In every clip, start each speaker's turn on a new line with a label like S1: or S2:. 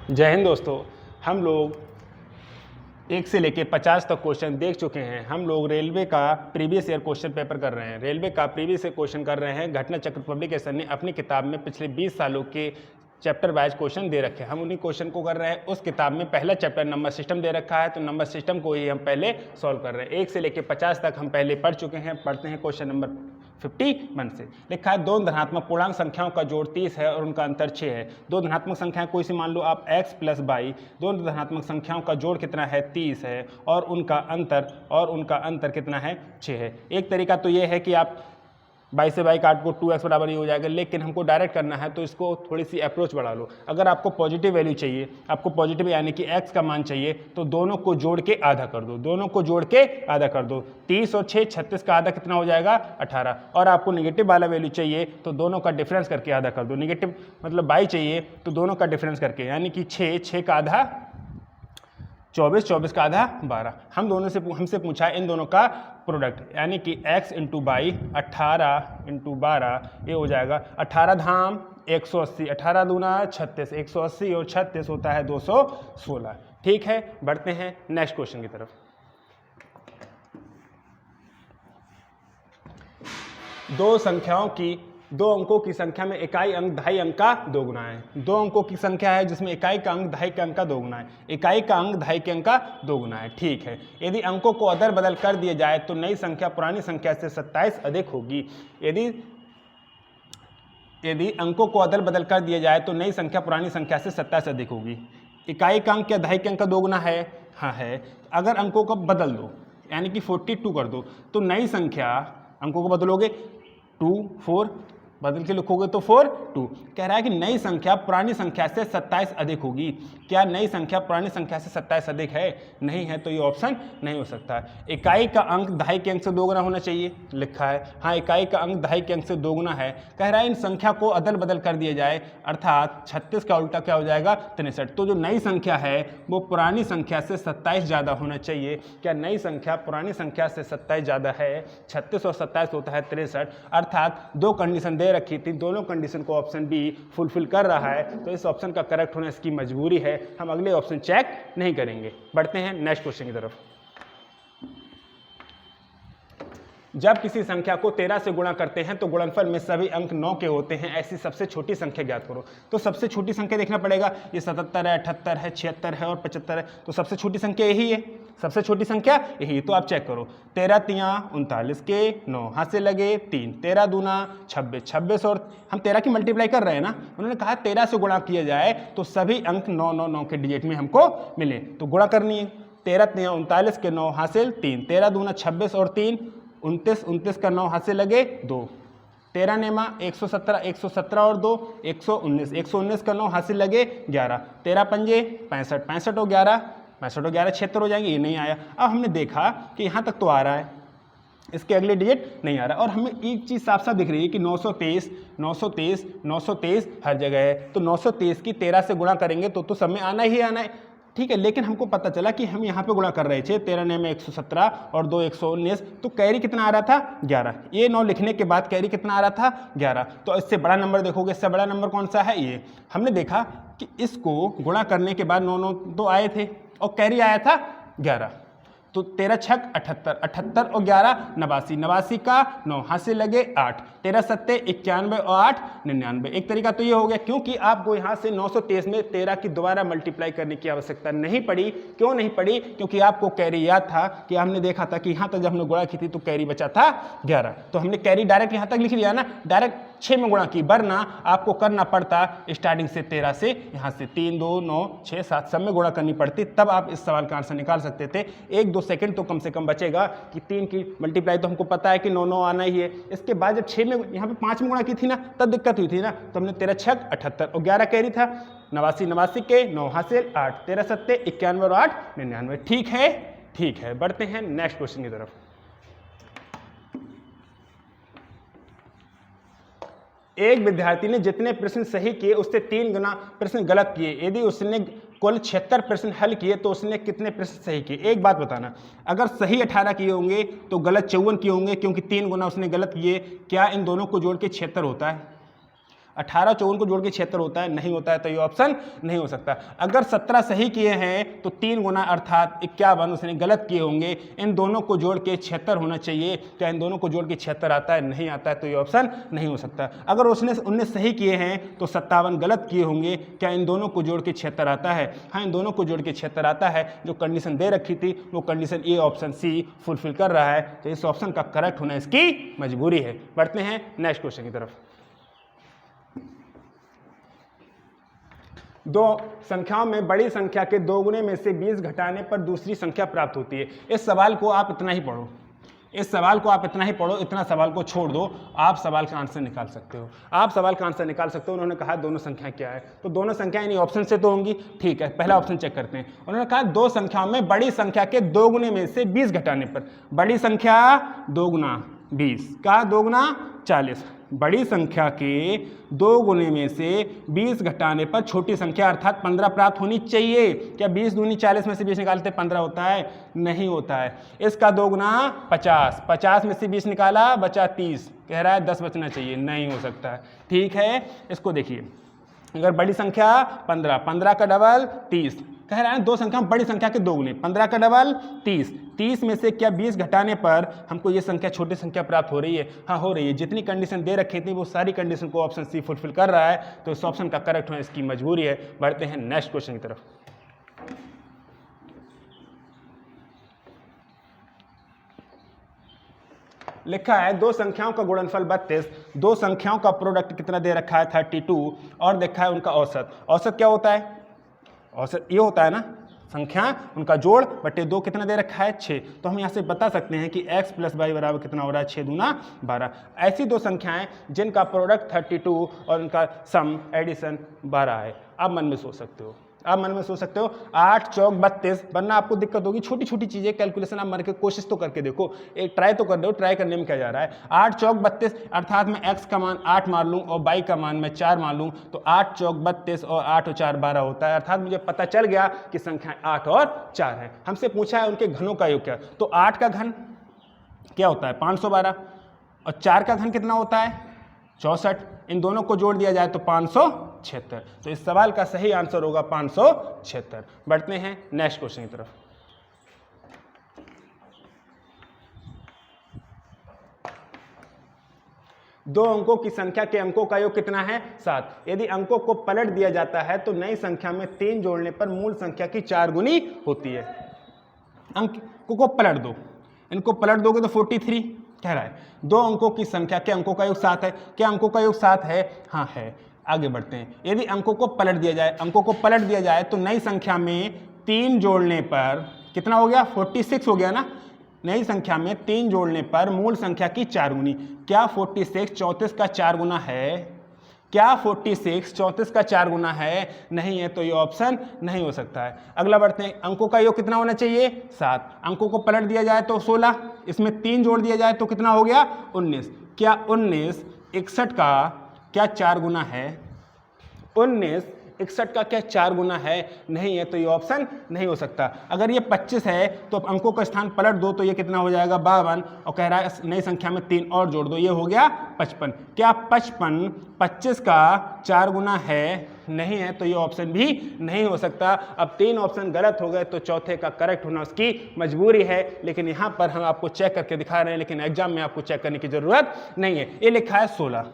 S1: जय हिंद दोस्तों। हम लोग 1 से लेकर 50 तक क्वेश्चन देख चुके हैं। हम लोग रेलवे का प्रीवियस ईयर क्वेश्चन पेपर कर रहे हैं। रेलवे का प्रीवियस ईयर क्वेश्चन कर रहे हैं। घटना चक्र पब्लिकेशन ने अपनी किताब में पिछले 20 सालों के चैप्टर वाइज क्वेश्चन दे रखे हैं। हम उन्हीं क्वेश्चन को कर रहे हैं। उस किताब में पहला चैप्टर नंबर सिस्टम दे रखा है, तो नंबर सिस्टम को ही हम पहले सॉल्व कर रहे हैं। 1 से लेकर 50 तक हम पहले पढ़ चुके हैं। पढ़ते हैं क्वेश्चन नंबर 51 से। लिखा है दो धनात्मक पूर्णांक संख्याओं का जोड़ 30 है और उनका अंतर 6 है। दो धनात्मक संख्याएं कोई सी मान लो आप x प्लस वाई। दो धनात्मक संख्याओं का जोड़ कितना है 30 है और उनका अंतर कितना है 6 है। एक तरीका तो ये है कि आप 22 से बाई काट को 2x बराबर ही हो जाएगा, लेकिन हमको डायरेक्ट करना है तो इसको थोड़ी सी अप्रोच बढ़ा लो। अगर आपको पॉजिटिव वैल्यू चाहिए, आपको पॉजिटिव यानी कि x का मान चाहिए, तो दोनों को जोड़ के आधा कर दो। 30 और 6 36 का आधा कितना हो जाएगा 18। और आपको निगेटिव वाला वैल्यू चाहिए तो दोनों का डिफरेंस करके आधा कर दो। निगेटिव मतलब 22 चाहिए तो दोनों का डिफरेंस करके, यानी कि 6 का आधा 24 का आधा 12। हमसे पूछा इन दोनों का प्रोडक्ट, यानी कि x इंटू बाई 18 इंटू 12, ये हो जाएगा 18 धाम 180, 18 दूना 36, 180 और 36 होता है 216। ठीक है, बढ़ते हैं नेक्स्ट क्वेश्चन की तरफ। दो अंकों की संख्या में इकाई अंक दहाई अंक का 2 गुना है। दो अंकों की संख्या है जिसमें इकाई का अंक दहाई के अंक का 2 गुना है। इकाई का अंक दहाई के अंक का 2 गुना है। ठीक है, यदि अंकों को अदल बदल कर दिया जाए तो नई संख्या पुरानी संख्या से 27 अधिक होगी। यदि अंकों को अदल बदल कर दिया जाए तो नई संख्या पुरानी संख्या से 27 अधिक होगी। इकाई का अंक क्या दहाई के अंक का 2 गुना है? हाँ है। अगर अंकों को बदल दो यानी कि 42 कर दो तो नई संख्या, अंकों को बदलोगे 2 4 बदल के लिखोगे तो 4 2। कह रहा है कि नई संख्या पुरानी संख्या से 27 अधिक होगी। क्या नई संख्या पुरानी संख्या से 27 अधिक है? नहीं है, तो ये ऑप्शन नहीं हो सकता। इकाई का अंक दहाई के अंक से 2 गुना होना चाहिए, लिखा है। हाँ, इकाई का अंक दहाई के अंक से 2 गुना है। कह रहा है इन संख्या को अदल बदल कर दिया जाए, अर्थात 36 का उल्टा क्या हो जाएगा 63। तो जो नई संख्या है वो पुरानी संख्या से 27 ज़्यादा होना चाहिए। क्या नई संख्या पुरानी संख्या से 27 ज़्यादा है? 36 और 27 होता है 63, अर्थात दो कंडीशन रखी थी, दोनों कंडीशन को ऑप्शन बी फुलफिल कर रहा है, तो इस ऑप्शन का करेक्ट होना इसकी मजबूरी है। हम अगले ऑप्शन चेक नहीं करेंगे। बढ़ते हैं नेक्स्ट क्वेश्चन की तरफ। जब किसी संख्या को 13 से गुणा करते हैं तो गुणनफल में सभी अंक 9 के होते हैं। ऐसी सबसे छोटी संख्या ज्ञात करो। तो सबसे छोटी संख्या देखना पड़ेगा। ये 77 है, 78 है, 76 है और 75 है, तो सबसे छोटी संख्या यही है। सबसे छोटी संख्या यही, तो आप चेक करो। 13 तियाँ 39 के 9 हाथ से लगे 3, 13 दूना 26, 26 और हम 13 की मल्टीप्लाई कर रहे हैं ना। उन्होंने कहा 13 से गुणा किया जाए तो सभी अंक 9 9 9 के डिजिट में हमको मिले, तो गुणा करनी है। 13 तियाँ 39 के 9 हासिल 3, 13 दूना 26 और 3 29, 29 का 9 हाथ से लगे 2, 13 नेमा 117, 117 और 2 119, 119 का 9 हाथ से लगे 11, 13 पंजे 65, 65 और 11 76 हो जाएंगे। ये नहीं आया। अब हमने देखा कि यहाँ तक तो आ रहा है, इसके अगले डिजिट नहीं आ रहा, और हमें एक चीज़ साफ साफ दिख रही है कि 923 923 923 हर जगह है। तो 923 की 13 से गुणा करेंगे तो सब में आना ही आना है। ठीक है, लेकिन हमको पता चला कि हम यहाँ पे गुणा कर रहे थे 13 ने में 117 और 2 119, तो कैरी कितना आ रहा था 11। ये 9 लिखने के बाद कैरी कितना आ रहा था 11। तो इससे बड़ा नंबर देखोगे, इससे बड़ा नंबर कौन सा है? ये। हमने देखा कि इसको गुणा करने के बाद 9 9 तो आए थे और कैरी आया था 11। तो 13 छक 78, 78 और 11 89, 89 का 9 हाथ से लगे 8, 13 सत्ते 91 और 8 99। एक तरीका तो ये हो गया, क्योंकि आपको यहाँ से 923 में 13 की दोबारा मल्टीप्लाई करने की आवश्यकता नहीं पड़ी। क्यों नहीं पड़ी? क्योंकि आपको कैरी याद था कि हमने देखा था कि यहाँ तक जब हमने गुणा की थी तो कैरी बचा था 11, तो हमने कैरी डायरेक्ट यहाँ तक लिख लिया ना, डायरेक्ट 6 में गुणा की, वरना आपको करना पड़ता स्टार्टिंग से 13 से यहाँ से 3 2 9 6 7 सब में गुणा करनी पड़ती, तब आप इस सवाल का आंसर निकाल सकते थे। 1-2 सेकंड तो कम से कम बचेगा कि 3 की मल्टीप्लाई तो हमको पता है कि 9 9 आना ही है। इसके बाद जब 6 में यहाँ पे 5 में गुणा की थी ना, तब दिक्कत हुई थी ना। तो हमने 13 छक 78 और 11 कैरी था, 89 के 9 हासिल 8, 13 सत्ते 91 और 8 99। ठीक है, बढ़ते हैं नेक्स्ट क्वेश्चन की तरफ। एक विद्यार्थी ने जितने प्रश्न सही किए उससे 3 गुना प्रश्न गलत किए। यदि उसने कुल 76 प्रश्न हल किए तो उसने कितने प्रश्न सही किए? एक बात बताना, अगर सही 18 किए होंगे तो गलत 54 किए होंगे, क्योंकि 3 गुना उसने गलत किए। क्या इन दोनों को जोड़ के 76 होता है? 18 54 को जोड़ के 76 होता है, नहीं होता है, तो ये ऑप्शन नहीं हो सकता। अगर 17 सही किए हैं तो 3 गुना अर्थात 51 उसने गलत किए होंगे। इन दोनों को जोड़ के 76 होना चाहिए, क्या इन दोनों को जोड़ के 76 आता है? नहीं आता है, तो ये ऑप्शन नहीं हो सकता। अगर उसने 19 सही किए हैं तो 57 गलत किए होंगे, क्या इन दोनों को जोड़ के 76 आता है? हाँ, इन दोनों को जोड़ के 76 आता है। जो कंडीशन दे रखी थी वो condition A option C fulfil कर रहा है, तो इस ऑप्शन का करेक्ट होना इसकी मजबूरी है। बढ़ते हैं नेक्स्ट क्वेश्चन की तरफ। दो संख्याओं में बड़ी संख्या के दोगुने में से 20 घटाने पर दूसरी संख्या प्राप्त होती है। इस सवाल को आप इतना ही पढ़ो, इस सवाल को आप इतना ही पढ़ो, इतना सवाल को छोड़ दो, आप सवाल का आंसर निकाल सकते हो, आप सवाल का आंसर निकाल सकते हो। उन्होंने कहा दोनों संख्या क्या है, तो दोनों संख्याएं इन्हीं ऑप्शन से तो होंगी। ठीक है, पहला ऑप्शन चेक करते हैं। उन्होंने कहा दो संख्याओं में बड़ी संख्या के दोगुने में से 20 घटाने पर, बड़ी संख्या दोगुना 20 का दोगुना 40, बड़ी संख्या के दो गुने में से 20 घटाने पर छोटी संख्या अर्थात 15 प्राप्त होनी चाहिए। क्या 20 दूनी 40 में से 20 निकालते 15 होता है? नहीं होता है। इसका दो गुना 50, 50 में से 20 निकाला बचा 30, कह रहा है 10 बचना चाहिए, नहीं हो सकता है। ठीक है, इसको देखिए, अगर बड़ी संख्या 15, 15 का डबल 30, कह रहा है दो संख्या बड़ी संख्या के दो गुने, 15 का डबल 30, 30 में से क्या 20 घटाने पर हमको ये संख्या छोटी संख्या प्राप्त हो रही है? हाँ, हो रही है। जितनी कंडीशन दे रखी थी वो सारी कंडीशन को ऑप्शन सी फुलफिल कर रहा है, तो इस ऑप्शन का करेक्ट होना इसकी मजबूरी है। बढ़ते हैं नेक्स्ट क्वेश्चन की तरफ। लिखा है दो संख्याओं का गुणनफल 32, दो संख्याओं का प्रोडक्ट कितना दे रखा है 32, और देखा है उनका औसत। औसत क्या होता है? औसत ये होता है ना, संख्या उनका जोड़ बटे दो, कितना दे रखा है 6। तो हम यहाँ से बता सकते हैं कि x + y बराबर कितना हो रहा है 6 दूना 12। ऐसी दो संख्याएं जिनका प्रोडक्ट 32 और उनका सम एडिशन 12 है। आप मन में सोच सकते हो, आप मन में सोच सकते हो 8 चौक 32, वरना आपको दिक्कत होगी। छोटी छोटी चीजें कैलकुलेशन आप मन के कोशिश तो करके देखो, एक ट्राई तो कर दो। ट्राई करने में क्या जा रहा है? 8 चौक 32 अर्थात मैं x का मान 8 मान लूँ और y का मान मैं 4 मान लूँ, तो 8 चौक 32 और 8 और 4 12 होता है। अर्थात मुझे पता चल गया कि संख्या 8 और 4 है। हमसे पूछा है उनके घनों का योग क्या, तो 8 का घन क्या होता है 512, और 4 का घन कितना होता है 64। इन दोनों को जोड़ दिया जाए तो 576। तो इस सवाल का सही आंसर होगा 576। बढ़ते हैं नेक्स्ट क्वेश्चन की तरफ। दो अंकों की संख्या के अंकों का योग कितना है 7। यदि अंकों को पलट दिया जाता है तो नई संख्या में 3 जोड़ने पर मूल संख्या की 4 गुनी होती है। अंकों को पलट दो, इनको पलट दोगे तो 43 कह रहा है। दो अंकों की संख्या के अंकों का योग 7 है। क्या अंकों का योग 7 है? हाँ है। आगे बढ़ते हैं। यदि अंकों को पलट दिया जाए, अंकों को पलट दिया जाए तो नई संख्या में 3 जोड़ने पर कितना हो गया 46 हो गया ना। नई संख्या में 3 जोड़ने पर मूल संख्या की 4 गुनी। क्या 46 34 का 4 गुना है? क्या 46 34 का 4 गुना है? नहीं है, तो ये ऑप्शन नहीं हो सकता है। अगला बढ़ते हैं। अंकों का योग कितना होना चाहिए 7। अंकों को पलट दिया जाए तो 16, इसमें 3 जोड़ दिया जाए तो कितना हो गया 19। क्या 19 61 का क्या 4 गुना है? 19 61 का क्या 4 गुना है? नहीं है, तो ये ऑप्शन नहीं हो सकता। अगर ये 25 है तो अंकों का स्थान पलट दो तो ये कितना हो जाएगा 52, और कह रहा है नई संख्या में 3 और जोड़ दो, ये हो गया 55। क्या 55 25 का 4 गुना है? नहीं है, तो ये ऑप्शन भी नहीं हो सकता। अब 3 ऑप्शन गलत हो गए तो चौथे का करेक्ट होना उसकी मजबूरी है, लेकिन यहाँ पर हम आपको चेक करके दिखा रहे हैं, लेकिन एग्जाम में आपको चेक करने की जरूरत नहीं है। ये लिखा है 16,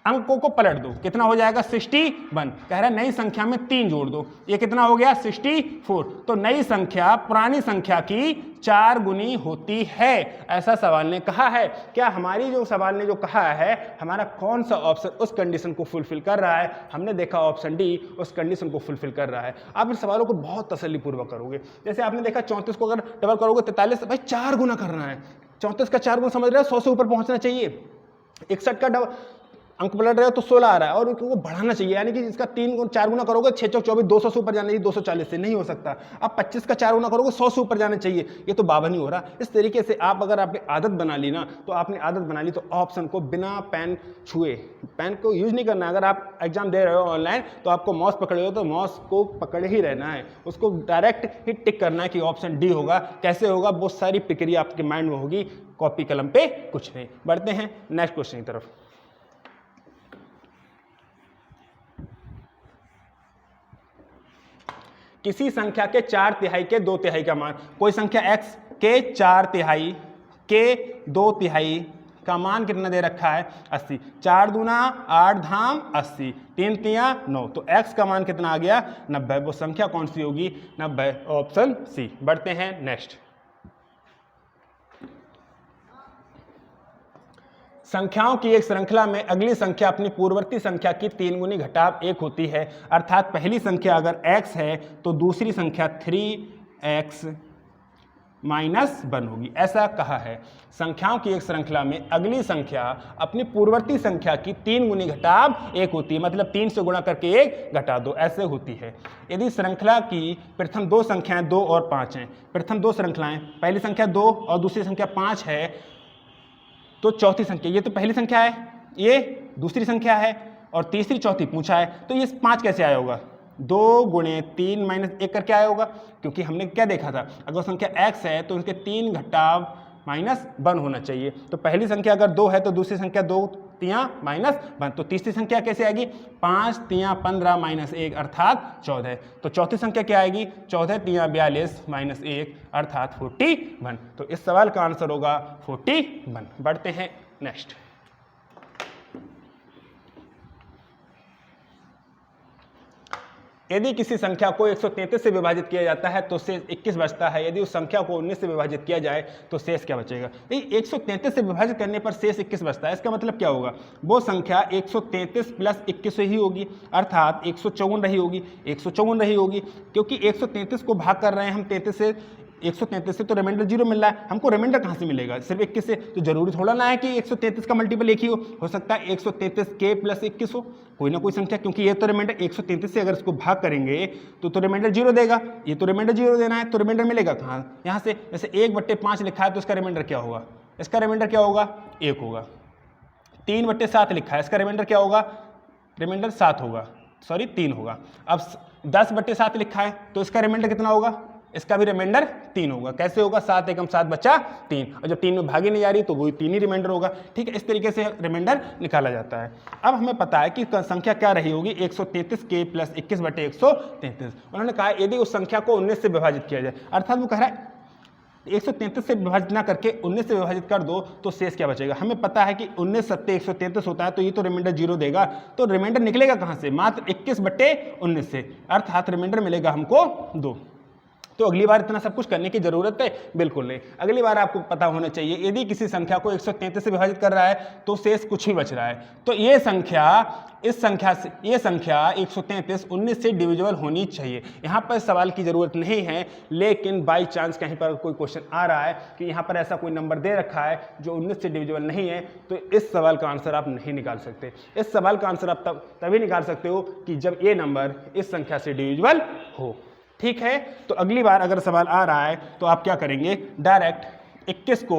S1: अंकों को पलट दो कितना हो जाएगा 61। कह रहा है नई संख्या में 3 जोड़ दो, ये कितना हो गया 64। तो नई संख्या पुरानी संख्या की 4 गुनी होती है, ऐसा सवाल ने कहा है। क्या हमारी जो सवाल ने जो कहा है, हमारा कौन सा ऑप्शन उस कंडीशन को फुलफिल कर रहा है? हमने देखा ऑप्शन डी उस कंडीशन को फुलफिल कर रहा है। आप इन सवालों को बहुत तसल्लीपूर्वक करोगे। जैसे आपने देखा 34 को अगर डबल करोगे 43, भाई 4 गुना करना है। 34 का 4 गुना समझ रहे हो 100 से ऊपर पहुंचना चाहिए। 61 का डबल अंक पलट रहे हो तो 16 आ रहा है और उनको बढ़ाना चाहिए, यानी कि इसका 3 4 गुना करोगे 6 चौक 24 200 से ऊपर जाना चाहिए, 240 से नहीं हो सकता। अब 25 का 4 गुना करोगे 100 से ऊपर जाना चाहिए, ये तो 52 ही हो रहा। इस तरीके से आप अगर आपने आदत बना ली ना, तो आपने आदत बना ली तो ऑप्शन को बिना पेन छुए, पेन को यूज नहीं करना। अगर आप एग्जाम दे रहे हो ऑनलाइन तो आपको माउस पकड़े हो तो माउस को पकड़े ही रहना है, उसको डायरेक्ट ही टिक करना है कि ऑप्शन डी होगा। कैसे होगा? बहुत सारी प्रक्रिया आपके माइंड में होगी, कॉपी कलम पे कुछ नहीं। बढ़ते हैं नेक्स्ट क्वेश्चन की तरफ। किसी संख्या के 4/3 के 2/3 का मान, कोई संख्या x के 4/3 के 2/3 का मान कितना दे रखा है 80, 4 दूना 8 धाम 80, 3 तिया 9, तो x का मान कितना आ गया 90। वो संख्या कौन सी होगी 90, ऑप्शन सी। बढ़ते हैं नेक्स्ट। संख्याओं की एक श्रृंखला में अगली संख्या अपनी पूर्ववर्ती संख्या की 3 गुनी घटाव 1 होती है, अर्थात पहली संख्या अगर x है तो दूसरी संख्या 3x माइनस 1 होगी, ऐसा कहा है। संख्याओं की एक श्रृंखला में अगली संख्या अपनी पूर्ववर्ती संख्या की 3 गुनी घटाव 1 होती है, मतलब 3 से गुणा करके 1 घटा दो, ऐसे होती है। यदि श्रृंखला की प्रथम 2 संख्याएं 2 और 5 हैं, प्रथम 2 श्रृंखलाएं, पहली संख्या 2 और दूसरी संख्या 5 है, तो चौथी संख्या, ये तो पहली संख्या है, ये दूसरी संख्या है और तीसरी चौथी पूछा है, तो ये 5 कैसे आया होगा 2 गुणे 3 माइनस 1 करके आया होगा, क्योंकि हमने क्या देखा था अगर संख्या x है तो उसके 3 घटाव माइनस 1 होना चाहिए। तो पहली संख्या अगर 2 है तो दूसरी संख्या 2 तिया माइनस 1, तो तीसरी संख्या कैसे आएगी 5 तिया 15 माइनस 1 अर्थात 14। तो चौथी संख्या क्या आएगी 14 तिया 42 माइनस 1 अर्थात 41। तो इस सवाल का आंसर होगा 41। बढ़ते हैं नेक्स्ट। यदि किसी संख्या को 133 से विभाजित किया जाता है तो शेष 21 बचता है, यदि उस संख्या को 19 से विभाजित किया जाए तो शेष क्या बचेगा। 133 से विभाजित करने पर शेष 21 बचता है, इसका मतलब क्या होगा वो संख्या 133 प्लस 21 ही होगी, अर्थात 154 रही होगी, 154 रही होगी, क्योंकि 133 को भाग कर रहे हैं हम 33 से, 133 से तो रिमाइंडर 0 मिल रहा है, हमको रिमाइंडर कहाँ से मिलेगा सिर्फ 21 से, तो जरूरी थोड़ा ना है कि 133 का मल्टीपल एक ही हो सकता है 133 के प्लस 21 हो, कोई ना कोई संख्या, क्योंकि ये तो रिमाइंडर 133 से अगर इसको भाग करेंगे तो रिमाइंडर 0 देगा, ये तो रिमाइंडर 0 देना है, तो रिमाइंडर मिलेगा कहाँ यहाँ से, जैसे 1/5 लिखा है तो इसका रिमाइंडर क्या होगा, इसका रिमाइंडर क्या होगा 1 होगा। 3/7 लिखा है, इसका रिमाइंडर क्या होगा, रिमाइंडर 7 होगा, सॉरी 3 होगा। अब 10/7 लिखा है तो इसका रिमाइंडर कितना होगा, इसका भी रिमाइंडर 3 होगा। कैसे होगा 7 एकम 7 बचा 3, और जब 3 में भागी नहीं आ रही तो वही 3 ही रिमाइंडर होगा। ठीक है, इस तरीके से रिमाइंडर निकाला जाता है। अब हमें पता है कि संख्या क्या रही होगी 133 के प्लस 21/133। उन्होंने कहा यदि उस संख्या को 19 से विभाजित किया जाए, अर्थात वो कह रहा है 133 से विभाजित ना करके 19 से विभाजित कर दो तो शेष क्या बचेगा। हमें पता है कि 19 सत्ते 133 होता है, तो ये तो रिमाइंडर 0 देगा, तो रिमाइंडर निकलेगा कहाँ से मात्र 21/19 से, अर्थात रिमाइंडर मिलेगा हमको 2। तो अगली बार इतना सब कुछ करने की जरूरत है बिल्कुल नहीं, अगली बार आपको पता होना चाहिए यदि किसी संख्या को 133 से विभाजित कर रहा है तो शेष कुछ ही बच रहा है, तो ये संख्या इस संख्या से, ये संख्या 133 19 से डिविजिबल होनी चाहिए। यहाँ पर सवाल की जरूरत नहीं है, लेकिन बाई चांस कहीं पर कोई क्वेश्चन आ रहा है कि यहाँ पर ऐसा कोई नंबर दे रखा है जो 19 से डिविजिबल नहीं है, तो इस सवाल का आंसर आप नहीं निकाल सकते। इस सवाल का आंसर आप तभी निकाल सकते हो कि जब ये नंबर इस संख्या से डिविजिबल हो। ठीक है, तो अगली बार अगर सवाल आ रहा है तो आप क्या करेंगे, डायरेक्ट 21 को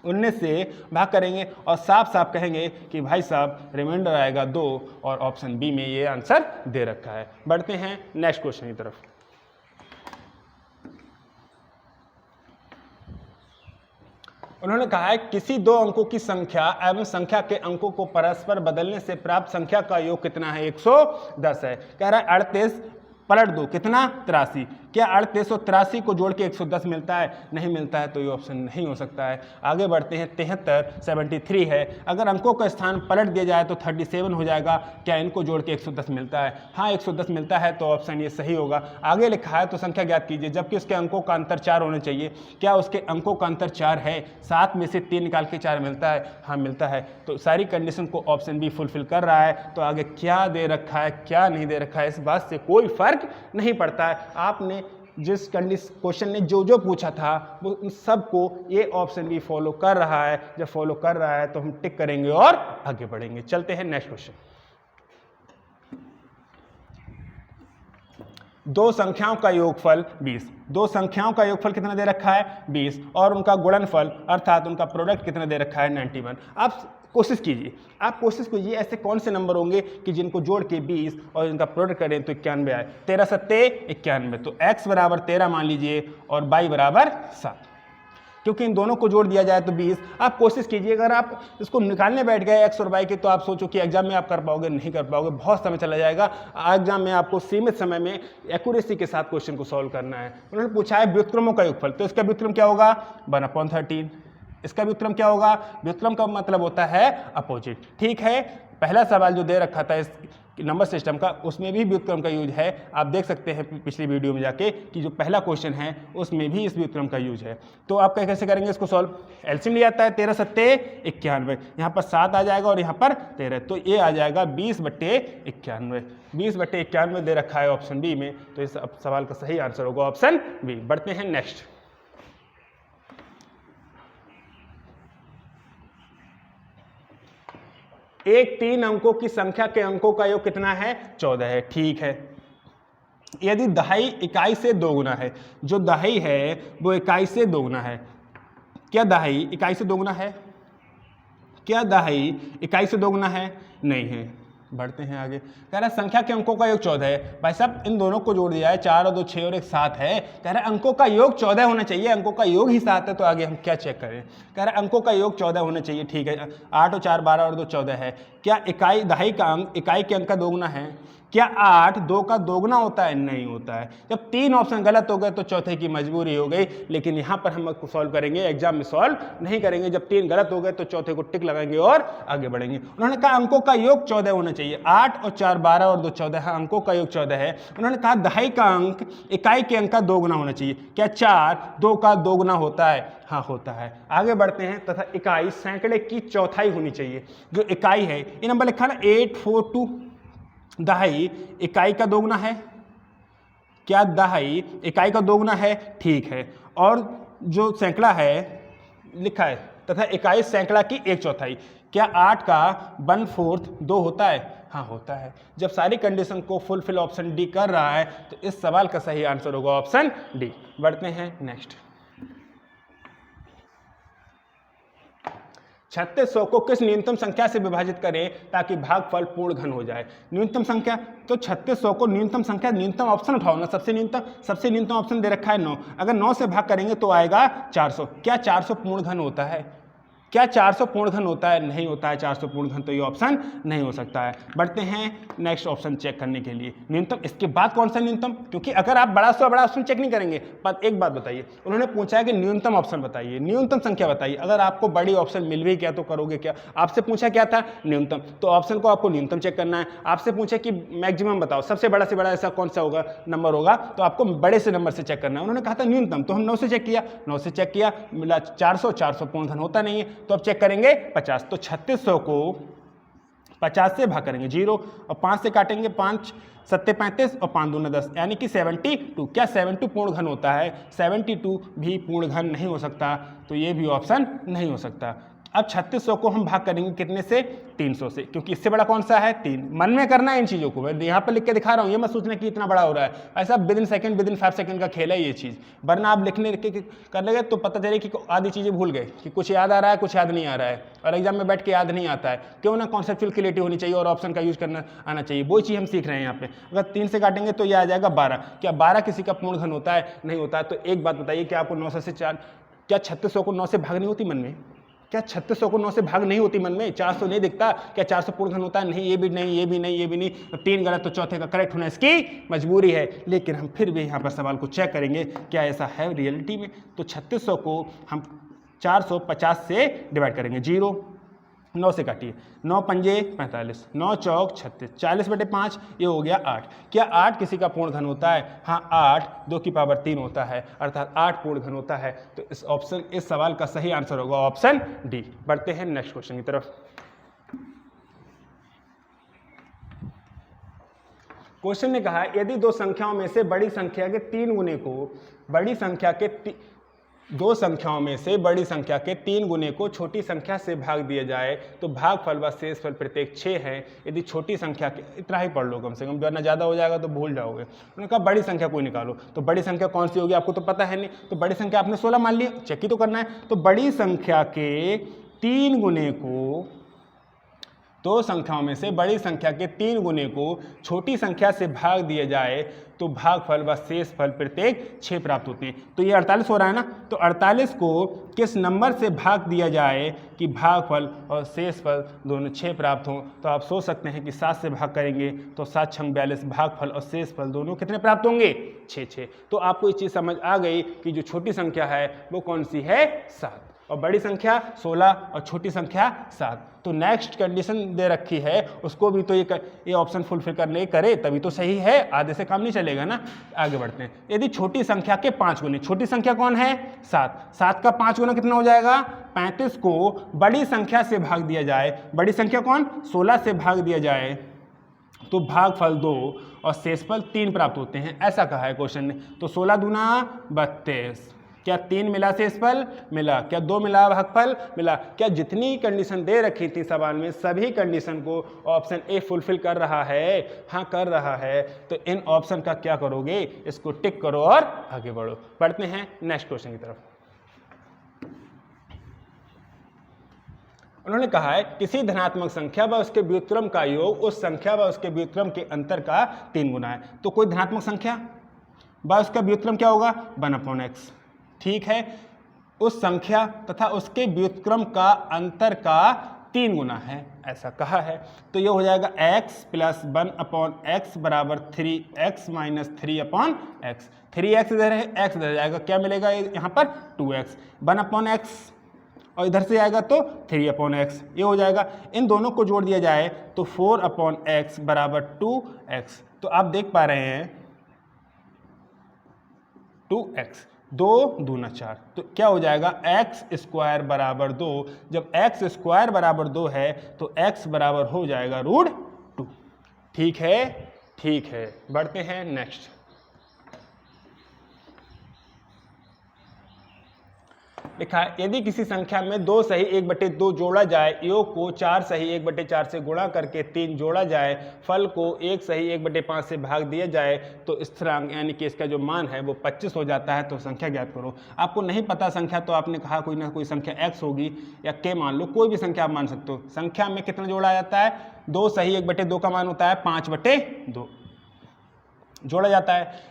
S1: 19 से भाग करेंगे और साफ साफ कहेंगे कि भाई साहब रिमाइंडर आएगा 2, और ऑप्शन बी में ये आंसर दे रखा है। बढ़ते हैं नेक्स्ट क्वेश्चन की तरफ। उन्होंने कहा है किसी 2 अंकों की संख्या एवं संख्या के अंकों को परस्पर बदलने से प्राप्त संख्या का योग कितना है 110 है। कह रहा है 38 पलट दो कितना 83, क्या 38 और 83 को जोड़ के 110 मिलता है, नहीं मिलता है, तो ये ऑप्शन नहीं हो सकता है। आगे बढ़ते हैं 73 73 है, अगर अंकों का स्थान पलट दिया जाए तो 37 हो जाएगा, क्या इनको जोड़ के 110 मिलता है, हाँ 110 मिलता है, तो ऑप्शन ये सही होगा। आगे लिखा है तो संख्या ज्ञात कीजिए जबकि उसके अंकों का अंतर 4 होने चाहिए, क्या उसके अंकों का अंतर 4 है, 7 में से 3 निकाल के 4 मिलता है, हाँ मिलता है, तो सारी कंडीशन को ऑप्शन बी फुलफिल कर रहा है। तो आगे क्या दे रखा है क्या नहीं दे रखा है इस बात से कोई फर्क नहीं पड़ता है, आपने जिस क्वेश्चन ने जो जो पूछा था वो उन सबको ये ऑप्शन भी फॉलो कर रहा है। जब फॉलो कर रहा है तो हम टिक करेंगे और आगे बढ़ेंगे। चलते हैं नेक्स्ट क्वेश्चन। 2 संख्याओं का योगफल 20, 2 संख्याओं का योगफल कितना दे रखा है 20, और उनका गुणनफल अर्थात उनका प्रोडक्ट कितना दे रखा है 91। आप कोशिश कीजिए, आप कोशिश कीजिए ऐसे कौन से नंबर होंगे कि जिनको जोड़ के 20 और इनका प्रोडक्ट करें तो 91 आए। 13 सत्ते 91, तो x बराबर 13 मान लीजिए और y बराबर 7। क्योंकि इन दोनों को जोड़ दिया जाए तो 20। आप कोशिश कीजिए, अगर आप इसको निकालने बैठ गए x और y के, तो आप सोचो कि एग्जाम में आप कर पाओगे, नहीं कर पाओगे, बहुत समय चला जाएगा। एग्जाम में आपको सीमित समय में एक्यूरेसी के साथ क्वेश्चन को सॉल्व करना है। उन्होंने पूछा है व्युत्क्रमों का योगफल, तो इसका व्युत्क्रम क्या होगा 1/13। इसका व्युत्क्रम क्या होगा, व्युत्क्रम का मतलब होता है अपोजिट। ठीक है, पहला सवाल जो दे रखा था इस नंबर सिस्टम का, उसमें भी व्युत्क्रम का यूज है। आप देख सकते हैं पिछली वीडियो में जाके कि जो पहला क्वेश्चन है उसमें भी इस व्युत्क्रम का यूज है। तो आप कैसे करेंगे इसको सॉल्व, एलसीएम लिया जाता है 13 सत्ते 91, यहाँ पर 7 आ जाएगा और यहाँ पर 13, तो ये आ जाएगा 20/91। 20/91 दे रखा है ऑप्शन बी में, तो इस सवाल का सही आंसर होगा ऑप्शन बी। बढ़ते हैं नेक्स्ट। एक 3 अंकों की संख्या के अंकों का योग कितना है 14 है। ठीक है, यदि दहाई इकाई से दोगुना है, जो दहाई है वो इकाई से दोगुना है। क्या दहाई इकाई से दोगुना है, क्या दहाई इकाई से दोगुना है, नहीं है। बढ़ते हैं आगे, कह रहा है संख्या के अंकों का योग 14 है। भाई साहब इन दोनों को जोड़ दिया है, 4 और 2 6 और 1 7 है। कह रहा है अंकों का योग 14 होना चाहिए, अंकों का योग ही 7 है, तो आगे हम क्या चेक करें। कह रहा है अंकों का योग 14 होना चाहिए। ठीक है, 8 और 4 12 और 2 14 है। क्या इकाई दहाई का अंक इकाई के अंक का दोगुना है, क्या 8 2 का दोगुना होता है, नहीं होता है। जब 3 ऑप्शन गलत हो गए तो चौथे की मजबूरी हो गई, लेकिन यहाँ पर हम सॉल्व करेंगे, एग्जाम में सॉल्व नहीं करेंगे। जब 3 गलत हो गए तो चौथे को टिक लगाएंगे और आगे बढ़ेंगे। उन्होंने कहा अंकों का योग 14 होना चाहिए, 8 और 4 12 और 2 14 है, अंकों का योग 14 है। उन्होंने कहा दहाई का अंक इकाई के अंक का दोगुना होना चाहिए, क्या 4 2 का दोगुना होता है, हाँ होता है। आगे बढ़ते हैं, तथा इकाई सैकड़े की चौथाई होनी चाहिए। जो इकाई है ये नंबर लिखा ना 842, दहाई इकाई का दोगुना है, क्या दहाई इकाई का दोगुना है, ठीक है। और जो सैकड़ा है लिखा है, तथा इकाई सैकड़ा की 1/4, क्या 8 का 1/4 2 होता है, हाँ होता है। जब सारी कंडीशन को फुलफिल ऑप्शन डी कर रहा है तो इस सवाल का सही आंसर होगा ऑप्शन डी। बढ़ते हैं नेक्स्ट। 3600 को किस न्यूनतम संख्या से विभाजित करें ताकि भागफल पूर्ण घन हो जाए। न्यूनतम संख्या, तो 3600 को न्यूनतम संख्या, न्यूनतम ऑप्शन उठाओ ना, सबसे न्यूनतम ऑप्शन दे रखा है 9। अगर 9 से भाग करेंगे तो आएगा 400। क्या 400 पूर्ण घन होता है, क्या 400 पूर्ण घन होता है, नहीं होता है 400 पूर्ण घन, तो ये ऑप्शन नहीं हो सकता है। बढ़ते हैं नेक्स्ट ऑप्शन चेक करने के लिए, न्यूनतम। इसके बाद कौन सा न्यूनतम, क्योंकि अगर आप बड़ा से बड़ा ऑप्शन चेक नहीं करेंगे। पर एक बात बताइए, उन्होंने पूछा है कि न्यूनतम ऑप्शन बताइए, न्यूनतम संख्या बताइए। अगर आपको बड़ी ऑप्शन मिल भी क्या तो करोगे क्या, आपसे पूछा क्या था न्यूनतम, तो ऑप्शन को आपको न्यूनतम चेक करना है। आपसे पूछे कि मैक्सिमम बताओ, सबसे बड़ा से बड़ा ऐसा कौन सा होगा नंबर होगा, तो आपको बड़े से नंबर से चेक करना है। उन्होंने कहा था न्यूनतम, तो हम 9 से चेक किया, 9 से चेक किया, मिला 400, 400 पूर्ण घन होता नहीं है, तो अब चेक करेंगे 50। तो 3600 को 50 से भाग करेंगे 0 और 5 से काटेंगे, 5 7 35 और 5 दूना 10, यानी कि 72। क्या 72 पूर्ण घन होता है, 72 भी पूर्ण घन नहीं हो सकता, तो ये भी ऑप्शन नहीं हो सकता। अब 3600 को हम भाग करेंगे कितने से, 300 से, क्योंकि इससे बड़ा कौन सा है 3। मन में करना है इन चीज़ों को, मैं यहाँ पर लिख के दिखा रहा हूँ, ये मत सोचना कि इतना बड़ा हो रहा है। ऐसा विदिन सेकंड विदिन 5 सेकंड का खेल है ये चीज़, वरना आप लिखने कर लेंगे तो पता चले कि आधी चीज़ें भूल गए, कि कुछ याद आ रहा है कुछ याद नहीं आ रहा है, और एग्जाम में बैठ के याद नहीं आता है। क्यों ना कॉन्सेप्चुअल क्लियरिटी होनी चाहिए और ऑप्शन का यूज करना आना चाहिए, वो चीज़ हम सीख रहे हैं यहाँ पे। अगर 3 से काटेंगे तो ये आ जाएगा 12। क्या 12 किसी का पूर्ण घन होता है, नहीं होता है। तो एक बात बताइए, क्या आपको 900 से 4, क्या 3600 को 9 से भाग नहीं होती मन में, क्या 3600 को 9 से भाग नहीं होती मन में, 400 नहीं दिखता, क्या 400 पूर्ण घन होता है, नहीं, ये भी नहीं, ये भी नहीं, ये भी नहीं। तो 3 गलत, तो चौथे का करेक्ट होना इसकी मजबूरी है। लेकिन हम फिर भी यहाँ पर सवाल को चेक करेंगे क्या ऐसा है रियलिटी में। तो 3600 को हम 450 से डिवाइड करेंगे, 0 9 से काटिए, 9 पंजे 45, 9 चौक 36, 40/5 ये हो गया 8। क्या 8 किसी का पूर्ण घन होता है, हाँ 8 2 की पावर 3 होता है, अर्थात 8 पूर्ण घन होता है। तो इस सवाल का सही आंसर होगा ऑप्शन डी। बढ़ते हैं नेक्स्ट क्वेश्चन की तरफ। क्वेश्चन ने कहा यदि दो संख्याओं में से बड़ी संख्या के 3 गुने को दो संख्याओं में से बड़ी संख्या के 3 गुने को छोटी संख्या से भाग दिया जाए तो भागफल व शेषफल प्रत्येक 6 है। यदि छोटी संख्या के, इतना ही पढ़ लो कम से कम, वरना ज़्यादा हो जाएगा तो भूल जाओगे। उन्होंने कहा बड़ी संख्या कोई निकालो, तो बड़ी संख्या कौन सी होगी आपको तो पता है नहीं, तो बड़ी संख्या आपने 16 मान लिया, चेक ही तो करना है। तो बड़ी संख्या के 3 गुने को दो संख्याओं में से बड़ी संख्या के 3 गुने को छोटी संख्या से भाग दिया जाए तो भागफल व शेषफल प्रत्येक 6 प्राप्त होते हैं। तो ये 48 हो रहा है ना, तो 48 को किस नंबर से भाग दिया जाए कि भागफल और शेषफल दोनों 6 प्राप्त हों। तो आप सोच सकते हैं कि 7 से भाग करेंगे तो 7 छंग 42, भागफल और शेषफल दोनों कितने प्राप्त होंगे, 6। तो आपको ये चीज़ समझ आ गई कि जो छोटी संख्या है वो कौन सी है, 7, और बड़ी संख्या 16 और छोटी संख्या 7। तो नेक्स्ट कंडीशन दे रखी है उसको भी तो ये ऑप्शन फुलफिल करने करे तभी तो सही है, आधे से काम नहीं चलेगा ना। आगे बढ़ते हैं। यदि छोटी संख्या के 5 गुने, छोटी संख्या कौन है, 7 का 5 गुना कितना हो जाएगा, 35 को बड़ी संख्या से भाग दिया जाए, बड़ी संख्या कौन, 16 से भाग दिया जाए तो भागफल 2 और शेषफल 3 प्राप्त होते हैं, ऐसा कहा है क्वेश्चन ने। तो 16 दूना 32, क्या 3 मिला शेषफल, मिला, क्या 2 मिला भागफल, मिला। क्या जितनी कंडीशन दे रखी थी सवाल में सभी कंडीशन को ऑप्शन ए फुलफिल कर रहा है, हाँ कर रहा है। तो इन ऑप्शन का क्या करोगे, इसको टिक करो और आगे बढ़ो। पढ़ते हैं नेक्स्ट क्वेश्चन की तरफ। उन्होंने कहा है किसी धनात्मक संख्या व उसके व्युत्क्रम का योग उस संख्या व उसके व्युत्क्रम के अंतर का 3 गुना है। तो कोई धनात्मक संख्या व उसका व्युत्क्रम क्या होगा, 1/x, ठीक है। उस संख्या तथा उसके व्युत्क्रम का अंतर का 3 गुना है, ऐसा कहा है। तो ये हो जाएगा x + 1/x बराबर 3x - 3/x। 3x इधर है, x इधर जाएगा, क्या मिलेगा यहाँ पर 2x, 1/x और इधर से आएगा तो 3/x, ये हो जाएगा। इन दोनों को जोड़ दिया जाए तो 4/x बराबर 2x। तो आप देख पा रहे हैं 2x, 2 दूना 4, तो क्या हो जाएगा x² बराबर 2। जब x² बराबर 2 है तो x बराबर हो जाएगा √2। ठीक है, ठीक है, बढ़ते हैं नेक्स्ट। लिखा है यदि किसी संख्या में 2 सही 1/2 जोड़ा जाए, योग को 4 सही 1/4 से गुणा करके 3 जोड़ा जाए, फल को 1 सही 1/5 से भाग दिया जाए तो स्थिरांक यानी कि इसका जो मान है वो 25 हो जाता है। तो संख्या ज्ञात करो। आपको नहीं पता संख्या तो आपने कहा कोई ना कोई संख्या x होगी या k मान लो, कोई भी संख्या आप मान सकते हो। संख्या में कितना जोड़ा जाता है, 2 सही 1/2 का मान होता है 5/2 जोड़ा जाता है।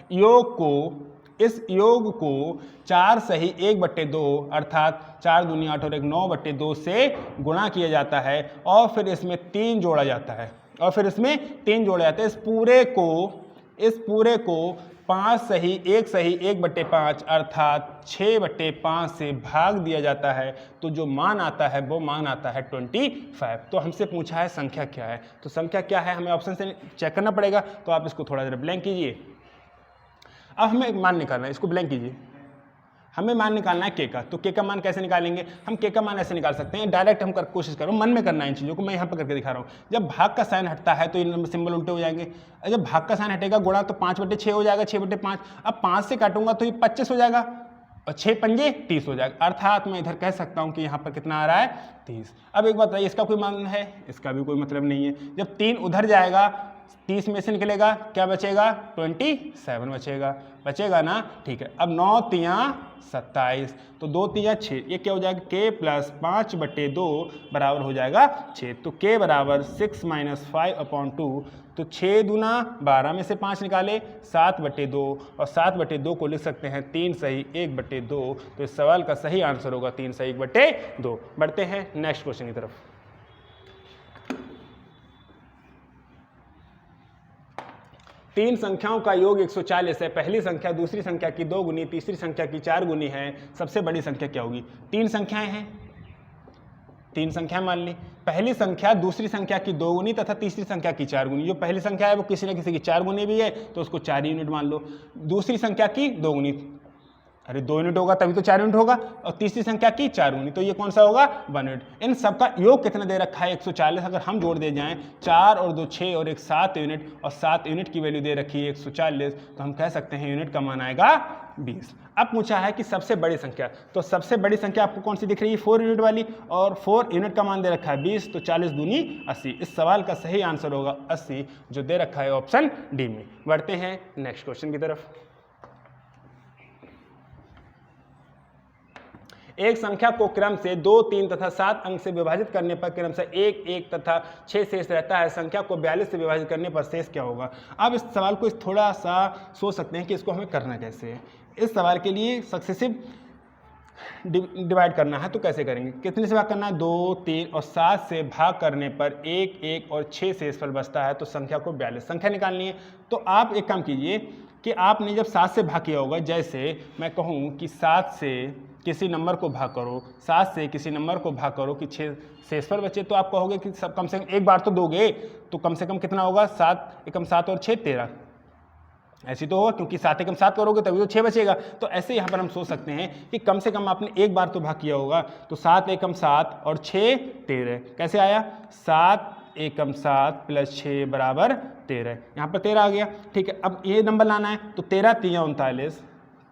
S1: इस योग को 4 सही 1/2 अर्थात 4 दूनी 8 और 1 9/2 से गुणा किया जाता है और फिर इसमें 3 जोड़ा जाता है इस पूरे को 5 सही 1 सही 1/5 अर्थात 6/5 से भाग दिया जाता है। तो जो मान आता है वो मान आता है 25। तो हमसे पूछा है संख्या क्या है, तो संख्या क्या है हमें ऑप्शन से चेक करना पड़ेगा। तो आप इसको थोड़ा देर ब्लैंक कीजिए। अब हमें मान निकालना है, इसको ब्लैंक कीजिए। हमें मान निकालना है के का। तो के का मान कैसे निकालेंगे, हम के का मान ऐसे निकाल सकते हैं, डायरेक्ट हम कोशिश करो मन में करना है इन चीज़ों को। मैं यहाँ पर करके दिखा रहा हूँ। जब भाग का साइन हटता है तो ये सिंबल उल्टे हो जाएंगे। जब भाग का साइन हटेगा गुणा तो 5/6 हो जाएगा, 6/5। अब 5 से काटूंगा तो ये 25 हो जाएगा और 6 पंजे 30 हो जाएगा। अर्थात मैं इधर कह सकता हूँ कि यहाँ पर कितना आ रहा है 30। अब एक बात बताइए, इसका कोई मान है, इसका भी कोई मतलब नहीं है। जब 3 उधर जाएगा 30 में से निकलेगा, क्या बचेगा 27 बचेगा ना, ठीक है। अब 9 तियाँ 27, तो 2 तियाँ 6, ये क्या हो जाएगा k + 5/2 बराबर हो जाएगा 6। तो k बराबर 6 - 5/2। तो 6 दूना 12 में से 5 निकाले 7/2 और 7/2 को लिख सकते हैं 3 सही 1/2। तो इस सवाल का सही आंसर होगा 3 सही 1/2। बढ़ते हैं नेक्स्ट क्वेश्चन की तरफ। तीन संख्याओं का योग 140 है। पहली संख्या दूसरी संख्या की 2 गुनी, तीसरी संख्या की 4 गुनी है। सबसे बड़ी संख्या क्या होगी। 3 संख्याएं हैं, 3 संख्या मान ली। पहली संख्या दूसरी संख्या की 2 गुनी तथा तीसरी संख्या की 4 गुनी। जो पहली संख्या है वो किसी न किसी की 4 गुनी भी है तो उसको 4 यूनिट मान लो। दूसरी संख्या की 2 गुनी, अरे 2 यूनिट होगा तभी तो 4 यूनिट होगा। और तीसरी संख्या की 4 गुनी, तो ये कौन सा होगा 1 यूनिट। इन सबका योग कितना दे रखा है 140। अगर हम जोड़ दे जाएं 4 और 2 6 और 1 7 यूनिट, और 7 यूनिट की वैल्यू दे रखी है 140, तो हम कह सकते हैं यूनिट का मान आएगा 20। अब पूछा है कि सबसे बड़ी संख्या, तो सबसे बड़ी संख्या आपको कौन सी दिख रही है 4 यूनिट वाली, और 4 यूनिट का मान दे रखा है 20, तो 40 दूनी 80। इस सवाल का सही आंसर होगा 80, जो दे रखा है ऑप्शन डी में। बढ़ते हैं नेक्स्ट क्वेश्चन की तरफ। एक संख्या को क्रम से 2, 3 तथा 7 अंक से विभाजित करने पर क्रम से 1, 1 तथा 6 शेष रहता है। संख्या को 42 से विभाजित करने पर शेष क्या होगा। अब इस सवाल को थोड़ा सा सोच सकते हैं कि इसको हमें करना कैसे है। इस सवाल के लिए सक्सेसिव डिवाइड करना है तो कैसे करेंगे, कितने से भाग करना है, 2, 3 और 7 से भाग करने पर 1, 1 और 6 शेषफल बचता है। तो संख्या को 42 संख्या निकालनी है। तो आप एक काम कीजिए कि आपने जब 7 से भाग किया होगा, जैसे मैं कहूँ कि 7 से किसी नंबर को भाग करो, 7 से किसी नंबर को भाग करो कि 6 शेषफल बचे, तो आप कहोगे कि सब कम से कम एक बार तो दोगे, तो कम से कम कितना होगा, 7 एकम 7 और 6 13, ऐसी तो होगा क्योंकि 7 एकम 7 करोगे तभी तो 6 बचेगा। तो ऐसे यहाँ पर हम सोच सकते हैं कि कम से कम आपने एक बार तो भाग किया होगा। तो 7 एकम 7 और 6 13, कैसे आया, 7 एकम 7 प्लस 6 बराबर 13, यहाँ पर 13 आ गया। ठीक है, अब ये नंबर लाना है तो 13 3 39,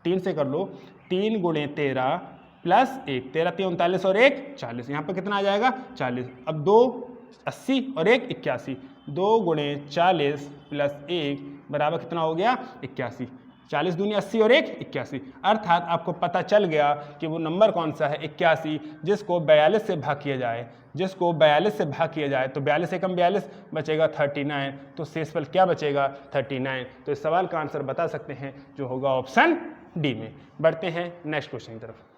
S1: 3 से कर लो, 3 गुणे 13 प्लस 1, 13 3 39 और 1 40, यहाँ पर कितना आ जाएगा 40। अब 2 80 और 1 81, 2 गुणे 40 प्लस 1 बराबर कितना हो गया 81, 40 दूनी 80 और 1 81। अर्थात आपको पता चल गया कि वो नंबर कौन सा है 81, जिसको 42 से भाग किया जाए, जिसको 42 से भाग किया जाए। तो 42 एकम 42 बचेगा 39, तो शेषफल क्या बचेगा 39। तो इस सवाल का आंसर बता सकते हैं जो होगा ऑप्शन डी में। बढ़ते हैं नेक्स्ट क्वेश्चन की तरफ।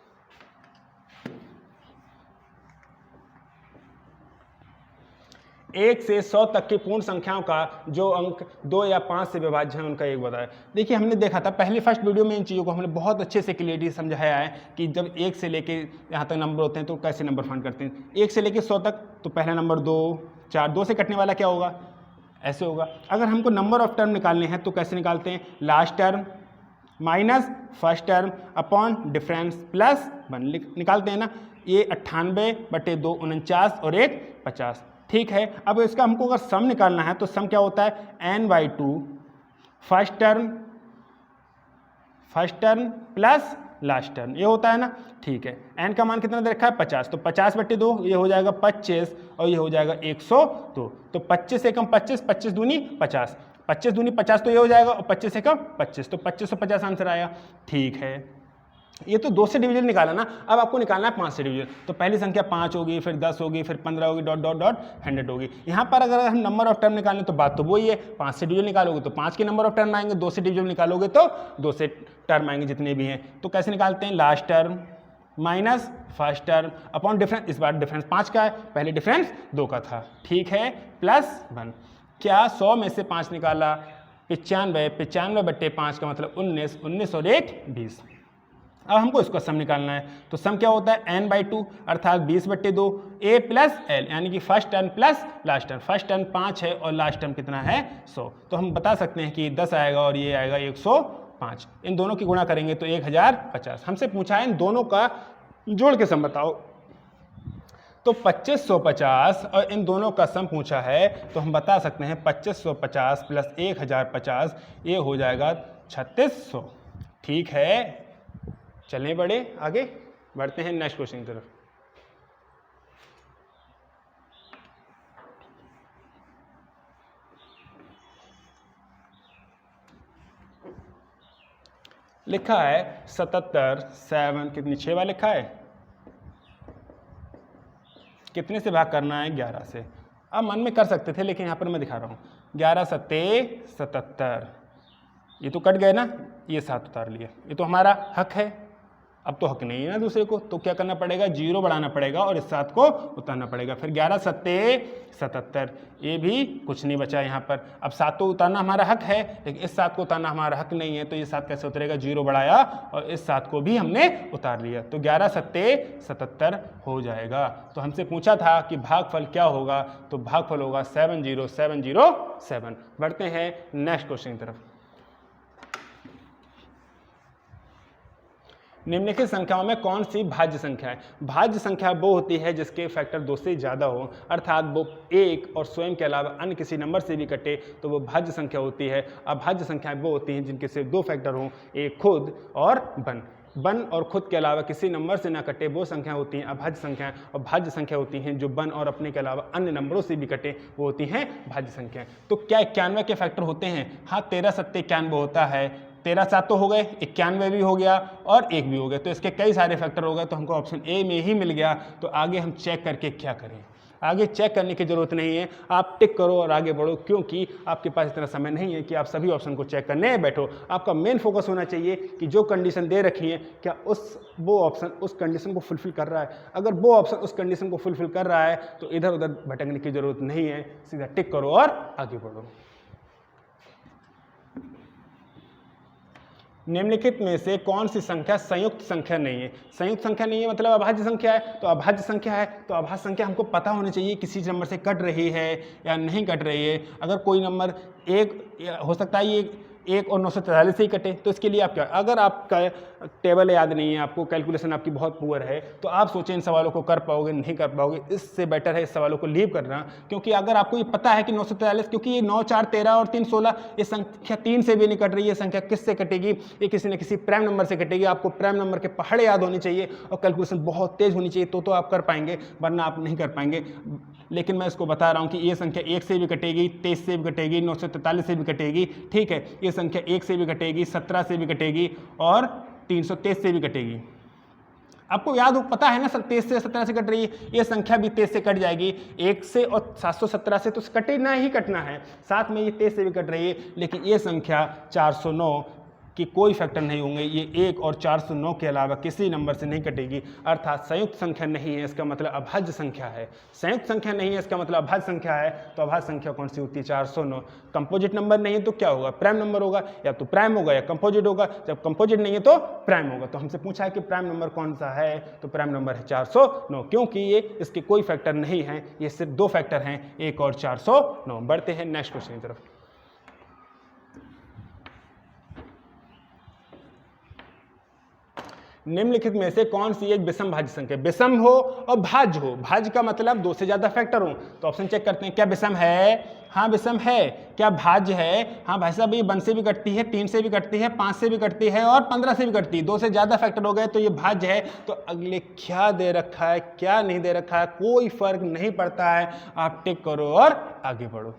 S1: 1 से 100 तक की पूर्ण संख्याओं का जो अंक 2 या 5 से विभाज्य है उनका एक बताएं। देखिए हमने देखा था पहले फर्स्ट वीडियो में इन चीज़ों को हमने बहुत अच्छे से क्लियरली समझाया है कि जब 1 से लेके यहाँ तक नंबर होते हैं तो कैसे नंबर फाइंड करते हैं। 1 से लेके 100 तक तो पहला नंबर 2 4, 2 से कटने वाला क्या होगा, ऐसे होगा। अगर हमको नंबर ऑफ टर्म निकालने हैं तो कैसे निकालते हैं, last term minus first term upon difference plus 1 निकालते हैं ना। ये 98/2 49 और 1 50। ठीक है, अब इसका हमको अगर सम निकालना है तो सम क्या होता है n/2 first term plus last term, ये होता है ना। ठीक है, n का मान कितना दे रखा है 50, तो 50/2 ये हो जाएगा 25 और ये हो जाएगा 102। तो 25 एकम 25, 25 दूनी 50, 25 दूनी 50 तो ये हो जाएगा और 25 एकम 25, तो 2550 आंसर आया। ठीक है, ये तो 2 से डिवीजन निकाला ना। अब आपको निकालना है 5 से डिवीजन। तो पहली संख्या 5 होगी, फिर 10 होगी, फिर 15 होगी, डॉट डॉट डॉट 100 होगी। यहाँ पर अगर हम नंबर ऑफ टर्म निकालें तो बात तो वही है, 5 से डिवीजन निकालोगे तो 5 के नंबर ऑफ टर्म आएंगे, 2 से डिवीजन निकालोगे तो 2 से टर्म आएंगे जितने भी हैं। तो कैसे निकालते हैं, last term minus first term upon difference, इस बार डिफरेंस 5 का है, पहले डिफरेंस 2 का था। ठीक है, प्लस 1, क्या 100 में से 5 निकाला 95, 95/5 का मतलब 19, 19 और 1 20। अब हमको इसका सम निकालना है तो सम क्या होता है n/2 अर्थात 20/2 a प्लस l, यानी कि first term plus last term. First term 5 है और लास्ट टर्म कितना है 100, तो हम बता सकते हैं कि 10 आएगा और ये आएगा 105। इन दोनों की गुणा करेंगे तो 1050। हमसे पूछा है इन दोनों का जोड़ के सम बताओ, तो 2550 और इन दोनों का सम पूछा है तो हम बता सकते हैं 2550 प्लस 1050 ये हो जाएगा 3600। ठीक है, चलें बड़े आगे बढ़ते हैं नेक्स्ट क्वेश्चन की तरफ। लिखा है 77 7 कितनी 6 बार लिखा है, कितने से भाग करना है 11 से। अब मन में कर सकते थे लेकिन यहाँ पर मैं दिखा रहा हूँ, 11 7 77, ये तो कट गए ना, ये 7 उतार लिए, ये तो हमारा हक है। अब तो हक नहीं है ना दूसरे को, तो क्या करना पड़ेगा, 0 बढ़ाना पड़ेगा और इस 7 को उतारना पड़ेगा। फिर 11 7 77, ये भी कुछ नहीं बचा यहाँ पर। अब 7 तो उतारना हमारा हक है लेकिन इस 7 को उतारना हमारा हक नहीं है, तो ये 7 कैसे उतरेगा, 0 बढ़ाया और इस 7 को भी हमने उतार लिया, तो 11 7 77 हो जाएगा। तो हमसे पूछा था कि भागफल क्या होगा, तो भागफल होगा 70707। बढ़ते हैं नेक्स्ट क्वेश्चन की तरफ। निम्नलिखित संख्याओं में कौन सी भाज्य संख्या है। भाज्य संख्या वो होती है जिसके फैक्टर 2 से ज़्यादा हो, अर्थात वो 1 और स्वयं के अलावा अन्य किसी नंबर से भी कटे तो वो भाज्य संख्या होती है। अभाज्य संख्याएं वो होती हैं जिनके सिर्फ 2 फैक्टर हों, एक खुद और बन और खुद के अलावा किसी नंबर से ना कटे वो संख्या होती हैं अभाज्य संख्याएं। और भाज्य संख्या होती हैं जो बन और अपने के अलावा अन्य नंबरों से भी कटे, वो होती हैं भाज्य संख्याएं। तो क्या 91 के फैक्टर होते हैं, हाँ 13 7 91 होता है, 13 7 तो हो गए, 91 भी हो गया और 1 भी हो गया, तो इसके कई सारे फैक्टर हो गए, तो हमको ऑप्शन ए में ही मिल गया। तो आगे हम चेक करके क्या करें, आगे चेक करने की जरूरत नहीं है, आप टिक करो और आगे बढ़ो, क्योंकि आपके पास इतना समय नहीं है कि आप सभी ऑप्शन को चेक करने बैठो। आपका मेन फोकस होना चाहिए कि जो कंडीशन दे रखी है क्या वो ऑप्शन उस कंडीशन को फुलफिल कर रहा है। अगर वो ऑप्शन उस कंडीशन को फुलफिल कर रहा है तो इधर उधर भटकने की जरूरत नहीं है, सीधा टिक करो और आगे बढ़ो। निम्नलिखित में से कौन सी संख्या संयुक्त संख्या नहीं है? संयुक्त संख्या नहीं है मतलब अभाज्य संख्या है, तो अभाज्य संख्या है तो अभाज्य संख्या हमको पता होनी चाहिए किसी नंबर से कट रही है या नहीं कट रही है। अगर कोई नंबर एक हो सकता है ये 1 और 943 से ही कटे, तो इसके लिए आप क्या, अगर आपका टेबल याद नहीं है, आपको कैलकुलेशन आपकी बहुत पुअर है, तो आप सोचें इन सवालों को कर पाओगे नहीं कर पाओगे, इससे बेटर है इस सवालों को लीव करना। क्योंकि अगर आपको ये पता है कि 943, क्योंकि ये 9 4 13 और 3 16, ये संख्या 3 से भी नहीं कट रही है, संख्या किससे कटेगी, ये किसी न किसी प्राइम नंबर से कटेगी। आपको प्राइम नंबर के पहाड़ याद होनी चाहिए और कैलकुलेशन बहुत तेज होनी चाहिए, तो आप कर पाएंगे, वरना आप नहीं कर पाएंगे। लेकिन मैं इसको बता रहा हूँ कि ये संख्या 1 से भी कटेगी, 23 से भी कटेगी, 943 से भी कटेगी, ठीक है। ये संख्या 1 से भी कटेगी, 17 से भी कटेगी और 323 से भी कटेगी। आपको याद हो, पता है ना सर, 23 से 17 से कट रही है, ये संख्या भी 23 से कट जाएगी। 1 से और 717 से तो कटना ही कटना है, साथ में ये 23 से भी कट रही है। लेकिन ये संख्या 409 कि कोई फैक्टर नहीं होंगे, ये 1 और 409 के अलावा किसी नंबर से नहीं कटेगी, अर्थात संयुक्त संख्या नहीं है, इसका मतलब अभाज्य संख्या है। संयुक्त संख्या नहीं है इसका मतलब अभाज्य संख्या है, तो अभाज्य संख्या कौन सी होती है? 409। कंपोजिट नंबर नहीं है तो क्या होगा? प्राइम नंबर होगा, या तो प्राइम होगा या कंपोजिट होगा। जब कंपोजिट नहीं है तो प्राइम होगा। तो हमसे पूछा है कि प्राइम नंबर कौन सा है, तो प्राइम नंबर है 409, क्योंकि ये इसके कोई फैक्टर नहीं है, ये सिर्फ 2 फैक्टर हैं, 1 और 409। बढ़ते हैं नेक्स्ट क्वेश्चन की तरफ। निम्नलिखित में से कौन सी एक विषम भाज्य संख्या, विषम हो और भाज्य हो, भाज्य का मतलब 2 से ज्यादा फैक्टर हो, तो ऑप्शन चेक करते हैं। क्या विषम है? हाँ विषम है। क्या भाज्य है? हाँ भाई साहब, ये 1 से भी कटती है, 3 से भी कटती है, 5 से भी कटती है और 15 से भी कटती है। 2 से ज्यादा फैक्टर हो गए तो ये भाज्य है। तो अगले क्या दे रखा है क्या नहीं दे रखा है कोई फर्क नहीं पड़ता है, आप टिक करो और आगे बढ़ो।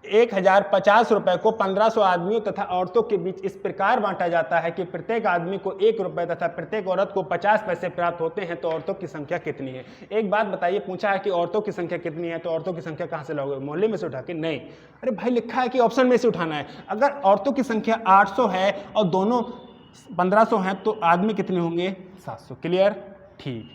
S1: 1050 रुपए को 1500 आदमियों तथा औरतों के बीच इस प्रकार बांटा जाता है कि प्रत्येक आदमी को 1 रुपए तथा प्रत्येक औरत को 50 पैसे प्राप्त होते हैं, तो औरतों की संख्या कितनी है? एक बात बताइए, पूछा है कि औरतों की संख्या कितनी है, तो औरतों की संख्या कहां से लाओगे? मोहल्ले में से उठा के? नहीं, अरे भाई लिखा है कि ऑप्शन में से उठाना है। अगर औरतों की संख्या 800 है और दोनों 1500 हैं, तो आदमी कितने होंगे? 700। क्लियर? ठीक।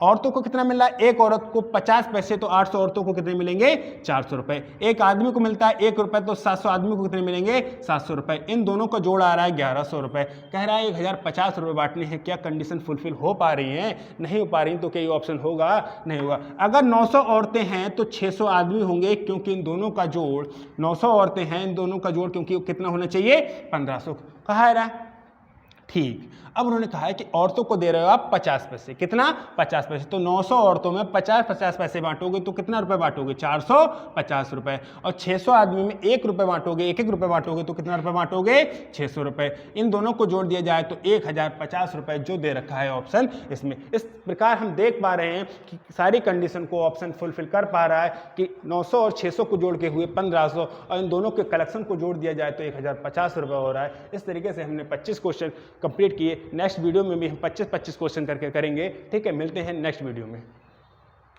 S1: औरतों को कितना मिल रहा है? एक औरत को 50 पैसे, तो 800 औरतों को कितने मिलेंगे? 400 रुपए। एक आदमी को मिलता है 1 रुपए, तो 700 आदमी को कितने मिलेंगे? 700 रुपए। इन दोनों का जोड़ आ रहा है 1100 रुपए। कह रहा है 1050 रुपए बांटने हैं, क्या कंडीशन फुलफिल हो पा रही है? नहीं हो पा रही, तो क्या ये ऑप्शन होगा? नहीं होगा। अगर 900 औरतें हैं तो 600 आदमी होंगे, क्योंकि इन दोनों का जोड़, 900 औरतें हैं, इन दोनों का जोड़ क्योंकि कितना होना चाहिए? 1500। कहा है रहा? ठीक। अब उन्होंने कहा है कि औरतों को दे रहे हो आप 50 पैसे, कितना? 50 पैसे। तो 900 औरतों में 50-50 पैसे बांटोगे तो कितना रुपए बांटोगे? 450 रुपए। और 600 आदमी में 1 रुपए बांटोगे, 1-1 रुपए बांटोगे तो कितना रुपए बांटोगे? 600 रुपए। इन दोनों को जोड़ दिया जाए तो 1050 रुपए जो दे रखा है ऑप्शन इसमें। इस प्रकार हम देख पा रहे हैं कि सारी कंडीशन को ऑप्शन फुलफिल कर पा रहा है कि 900 और 600 को जोड़ के हुए 1500, और इन दोनों के कलेक्शन को जोड़ दिया जाए तो 1050 रुपए हो रहा है। इस तरीके से हमने 25 क्वेश्चन कंप्लीट किए। नेक्स्ट वीडियो में भी हम 25-25 क्वेश्चन करके करेंगे। ठीक है, मिलते हैं नेक्स्ट वीडियो में।